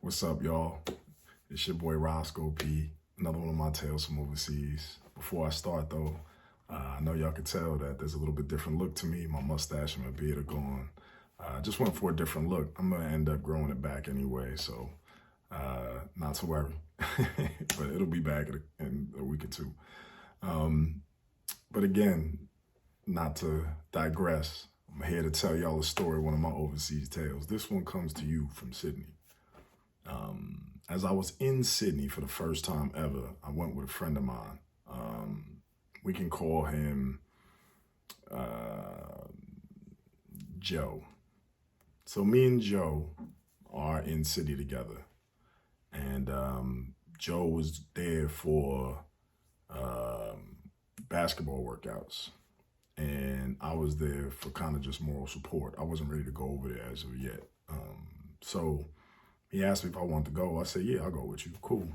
What's up, y'all? It's your boy Roscoe P. Another one of my tales from overseas. Before I start, though, I know y'all can tell that there's a little bit different look to me. My mustache and my beard are gone. I just went for a different look. I'm gonna end up growing it back anyway, so not to worry. But it'll be back in a week or two. But again, not to digress, I'm here to tell y'all a story, one of my overseas tales. This one comes to you from Sydney. As I was in Sydney for the first time ever, I went with a friend of mine. We can call him Joe. So me and Joe are in Sydney together. And Joe was there for basketball workouts. And I was there for kind of just moral support. I wasn't ready to go over there as of yet. So he asked me if I wanted to go. I said, yeah, I'll go with you. Cool.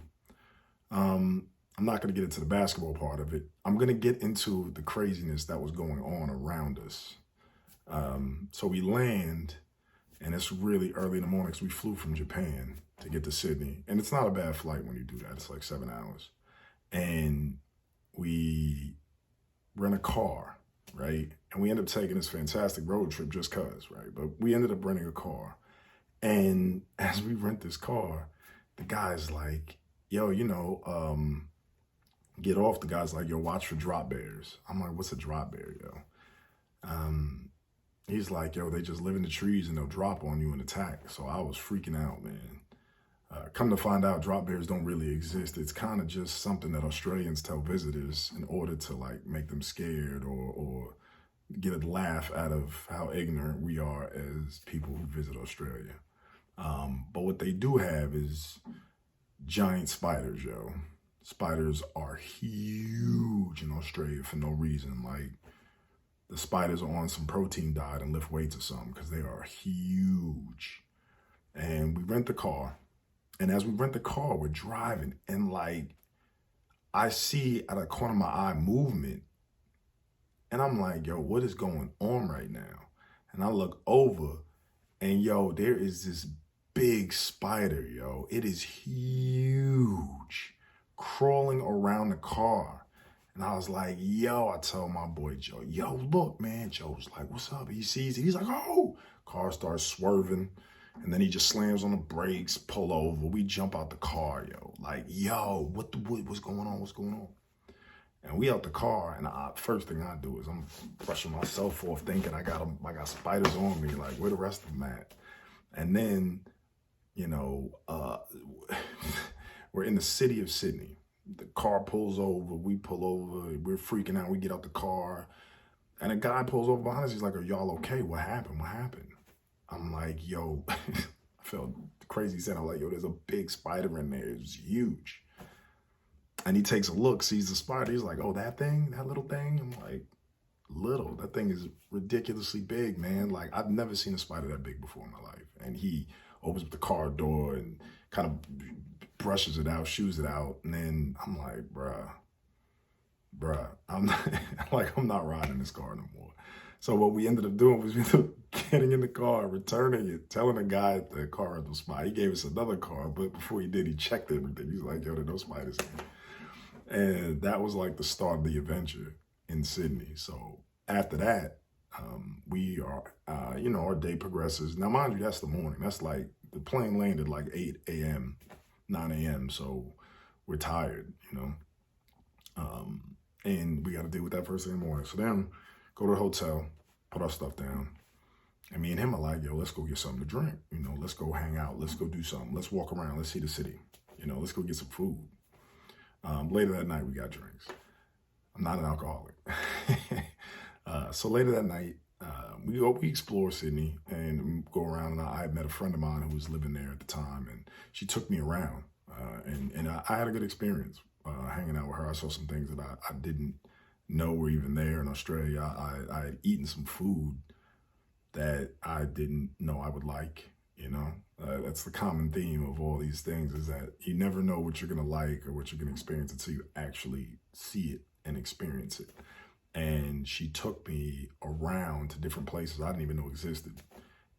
I'm not going to get into the basketball part of it. I'm going to get into the craziness that was going on around us. So we land, and it's really early in the morning because we flew from Japan to get to Sydney. And it's not a bad flight when you do that. It's like 7 hours. And we rent a car, right? And we ended up taking this fantastic road trip just because, right? But we ended up renting a car. And as we rent this car, the guy's like, yo, get off. The guy's like, yo, watch for drop bears. I'm like, what's a drop bear, yo? He's like, yo, they just live in the trees and they'll drop on you and attack. So I was freaking out, man. Come to find out, drop bears don't really exist. It's kind of just something that Australians tell visitors in order to like make them scared or get a laugh out of how ignorant we are as people who visit Australia. But what they do have is giant spiders, yo. Spiders are huge in Australia for no reason. Like, the spiders are on some protein diet and lift weights or something because they are huge. And we rent the car. And as we rent the car, we're driving. And like, I see out of the corner of my eye movement. And I'm like, yo, what is going on right now? And I look over and yo, there is this big spider, yo. It is huge, crawling around the car. And I was like, yo, I told my boy Joe, yo, look, man. Joe's like, what's up? He sees it. He's like, oh. Car starts swerving. And then he just slams on the brakes, pull over. We jump out the car, yo. Like, yo, what's going on? What's going on? And we out the car, and first thing I do is I'm brushing myself off, thinking I got spiders on me. Like, where the rest of them at? And then, we're in the city of Sydney. The car pulls over, we pull over, we're freaking out. We get out the car, and a guy pulls over behind us. He's like, are y'all okay? What happened? What happened? I'm like, yo, I felt crazy saying, I'm like, yo, there's a big spider in there. It's huge. And he takes a look, sees the spider. He's like, oh, that thing, that little thing? I'm like, little? That thing is ridiculously big, man. Like, I've never seen a spider that big before in my life. And he opens up the car door and kind of brushes it out, shoos it out. And then I'm like, bruh, I'm not riding this car no more. So what we ended up doing was we ended up getting in the car, returning it, telling the guy at the car rental spot. He gave us another car, but before he did, he checked everything. He's like, yo, there are no spiders in here. And that was like the start of the adventure in Sydney. So after that, we are, our day progresses. Now, mind you, that's the morning. That's like, the plane landed like 8 a.m., 9 a.m. So we're tired, and we got to deal with that first thing in the morning. So then go to the hotel, put our stuff down. And me and him are like, yo, let's go get something to drink. Let's go hang out. Let's go do something. Let's walk around. Let's see the city. Let's go get some food. Later that night, we got drinks. I'm not an alcoholic. So later that night, we explore Sydney and go around. And I had met a friend of mine who was living there at the time, and she took me around. And I had a good experience hanging out with her. I saw some things that I didn't know were even there in Australia. I had eaten some food that I didn't know I would like, That's the common theme of all these things, is that you never know what you're going to like or what you're going to experience until you actually see it and experience it. And she took me around to different places I didn't even know existed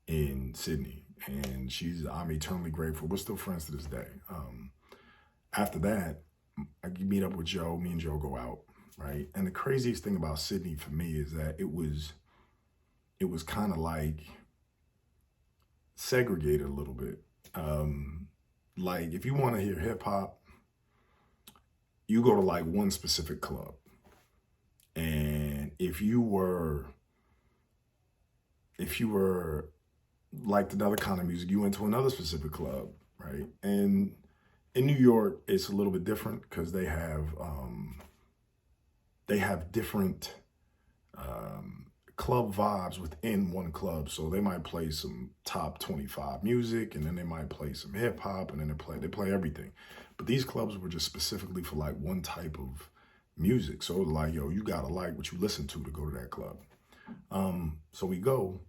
in Sydney. and I'm eternally grateful. We're still friends to this day. After that, I meet up with Joe. Me and Joe go out, right? And the craziest thing about Sydney for me is that it was kind of like segregated a little bit. Like if you want to hear hip hop, you go to like one specific club. And if you were like another kind of music, you went to another specific club, right? And in New York, it's a little bit different because they have different club vibes within one club. So they might play some top 25 music, and then they might play some hip hop, and then they play everything. But these clubs were just specifically for like one type of music. So like, yo, you gotta like what you listen to go to that club. So we go,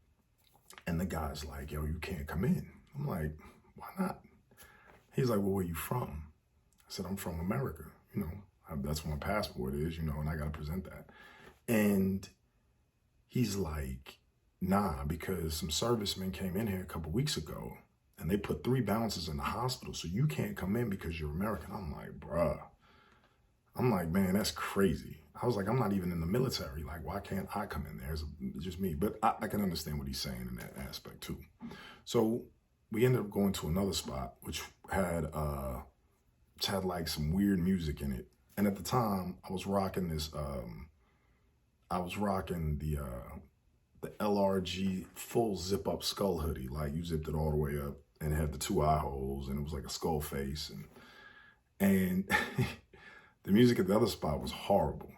and the guy's like, yo, you can't come in. I'm like, why not? He's like, well, where you from? I said, I'm from America. You know, that's what my passport is, you know, and I got to present that. And he's like, nah, because some servicemen came in here a couple weeks ago and they put 3 bouncers in the hospital. So you can't come in because you're American. I'm like, bruh. I'm like, man, that's crazy. I was like, I'm not even in the military. Like, why can't I come in there? It's just me. But I can understand what he's saying in that aspect too. So we ended up going to another spot, which had like some weird music in it. And at the time, I was rocking this. I was rocking the LRG full zip up skull hoodie. Like you zipped it all the way up, and it had the 2 eye holes, and it was like a skull face, and the music at the other spot was horrible.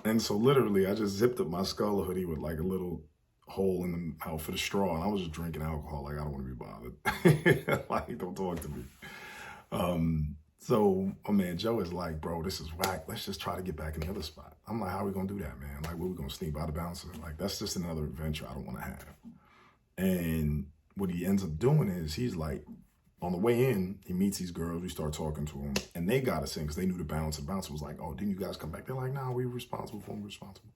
And so literally, I just zipped up my skull hoodie with like a little hole in the mouth for the straw, and I was just drinking alcohol. Like, I don't want to be bothered. Like, don't talk to me. So my man Joe is like, bro, this is whack. Let's just try to get back in the other spot. I'm like, how are we gonna do that, man? Like, what, we gonna sneak by the bouncer? Like, that's just another adventure I don't want to have. And what he ends up doing is he's like, on the way in, he meets these girls. We start talking to them, and they got us in because they knew the bouncer. The bouncer was like, oh, didn't you guys come back? They're like, nah, we were responsible for them, responsible.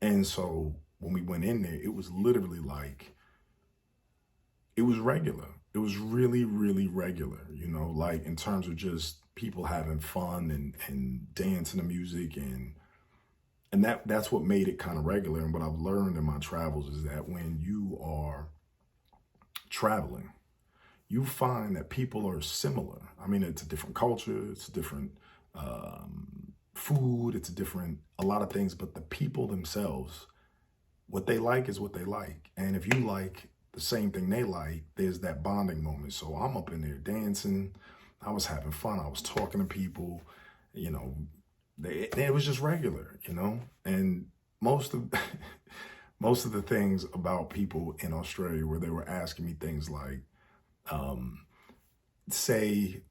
And so when we went in there, it was literally like, it was regular. It was really, really regular, you know, like in terms of just people having fun and dancing to music, and that's what made it kind of regular. And what I've learned in my travels is that when you are traveling, you find that people are similar. I mean, it's a different culture, it's a different food, it's a lot of things, but the people themselves, what they like is what they like. And if you like the same thing they like, there's that bonding moment. So I'm up in there dancing, I was having fun, I was talking to people, you know, it was just regular, you know? And most of the things about people in Australia where they were asking me things like, say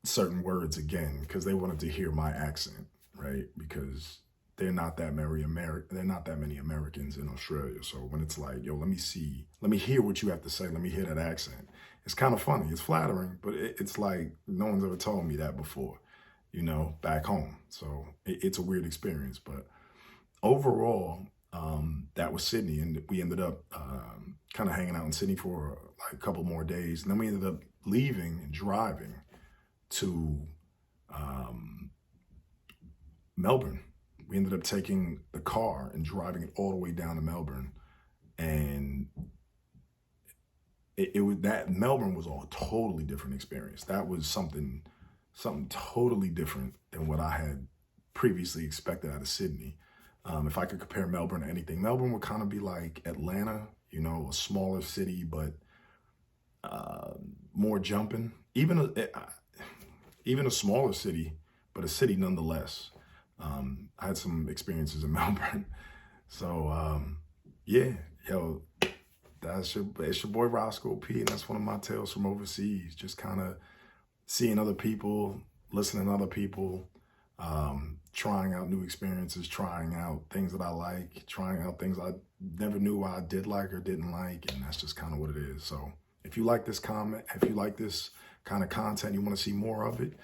certain words again, because they wanted to hear my accent, right? Because they're not that many Americans in Australia. So when it's like, yo, let me hear what you have to say. Let me hear that accent. It's kind of funny. It's flattering, but it's like no one's ever told me that before, you know, back home. So it's a weird experience. But overall, that was Sydney. And we ended up kind of hanging out in Sydney for like a couple more days. And then we ended up leaving and driving to Melbourne. We ended up taking the car and driving it all the way down to Melbourne. And it was that Melbourne was a totally different experience. That was something totally different than what I had previously expected out of Sydney. If I could compare Melbourne to anything, Melbourne would kind of be like Atlanta, you know, a smaller city, but more jumping. Even a smaller city, but a city nonetheless. I had some experiences in Melbourne. So, yeah, yo, it's your boy Roscoe P, and that's one of my tales from overseas. Just kind of seeing other people, listening to other people, trying out new experiences, trying out things that I like, trying out things I never knew I did like or didn't like, and that's just kind of what it is. So if you like this if you like this kind of content, you want to see more of it,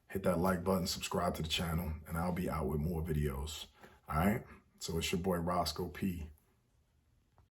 hit that like button, subscribe to the channel, and I'll be out with more videos. All right? So it's your boy Roscoe P.